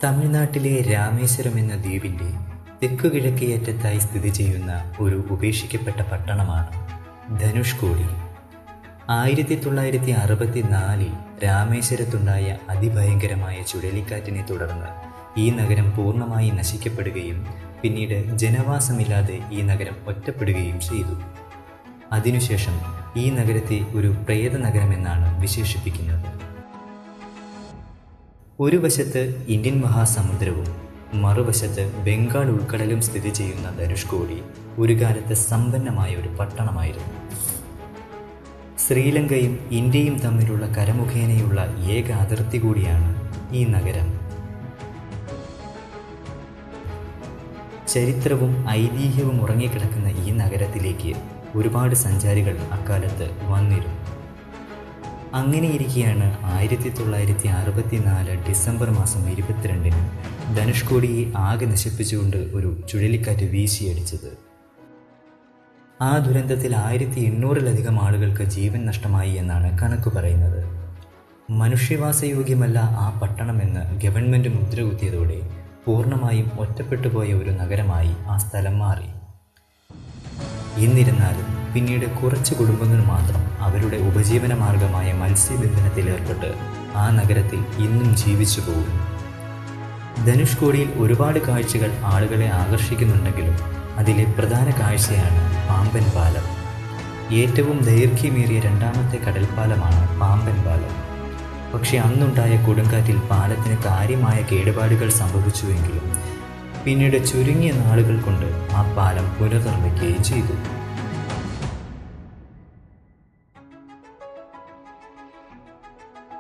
തമിഴ്നാട്ടിലെ രാമേശ്വരം എന്ന ദ്വീപിൻ്റെ തെക്കുകിഴക്കേയറ്റത്തായി സ്ഥിതി ചെയ്യുന്ന ഒരു ഉപേക്ഷിക്കപ്പെട്ട പട്ടണമാണ് ധനുഷ്കോടി. 1964 രാമേശ്വരത്തുണ്ടായ അതിഭയങ്കരമായ ചുഴലിക്കാറ്റിനെ തുടർന്ന് ഈ നഗരം പൂർണ്ണമായി നശിക്കപ്പെടുകയും പിന്നീട് ജനവാസമില്ലാതെ ഈ നഗരം ഒറ്റപ്പെടുകയും ചെയ്തു. അതിനുശേഷം ഈ നഗരത്തെ ഒരു പ്രേത നഗരമെന്നാണ് വിശേഷിപ്പിക്കുന്നത്. ഒരു വശത്ത് ഇന്ത്യൻ മഹാസമുദ്രവും മറുവശത്ത് ബംഗാൾ ഉൾക്കടലും സ്ഥിതി ചെയ്യുന്ന ധനുഷ്കോടി ഒരു കാലത്ത് സമ്പന്നമായ ഒരു പട്ടണമായിരുന്നു. ശ്രീലങ്കയും ഇന്ത്യയും തമ്മിലുള്ള കരമുഖേനയുള്ള ഏക അതിർത്തി കൂടിയാണ് ഈ നഗരം. ചരിത്രവും ഐതിഹ്യവും ഉറങ്ങിക്കിടക്കുന്ന ഈ നഗരത്തിലേക്ക് ഒരുപാട് സഞ്ചാരികൾ അക്കാലത്ത് വന്നിരുന്നു. അങ്ങനെയിരിക്കെയാണ് 1964 ഡിസംബർ മാസം 22 ധനുഷ്കോടിയെ ആകെ നശിപ്പിച്ചുകൊണ്ട് ഒരു ചുഴലിക്കാറ്റ് വീശിയടിച്ചത്. ആ ദുരന്തത്തിൽ 1800-ലധികം ആളുകൾക്ക് ജീവൻ നഷ്ടമായി എന്നാണ് കണക്ക് പറയുന്നത്. മനുഷ്യവാസയോഗ്യമല്ല ആ പട്ടണമെന്ന് ഗവൺമെൻറ് മുദ്രകുത്തിയതോടെ പൂർണ്ണമായും ഒറ്റപ്പെട്ടുപോയ ഒരു നഗരമായി ആ സ്ഥലം മാറി. എന്നിരുന്നാലും പിന്നീട് കുറച്ച് കുടുംബങ്ങൾ മാത്രം അവരുടെ ഉപജീവന മാർഗമായ മത്സ്യബന്ധനത്തിലേർപ്പെട്ട് ആ നഗരത്തിൽ ഇന്നും ജീവിച്ചു പോകുന്നു. ധനുഷ്കോടിയിൽ ഒരുപാട് കാഴ്ചകൾ ആളുകളെ ആകർഷിക്കുന്നുണ്ടെങ്കിലും അതിലെ പ്രധാന കാഴ്ചയാണ് പാമ്പൻ പാലം. ഏറ്റവും ദൈർഘ്യമേറിയ രണ്ടാമത്തെ കടൽപ്പാലമാണ് പാമ്പൻ പാലം. പക്ഷേ അന്നുണ്ടായ കൊടുങ്കാറ്റിൽ പാലത്തിന് കാര്യമായ കേടുപാടുകൾ സംഭവിച്ചുവെങ്കിലും പിന്നീട് ചുരുങ്ങിയ നാളുകൾ കൊണ്ട് ആ പാലം പുനർനിർമ്മിക്കുകയും ചെയ്തു.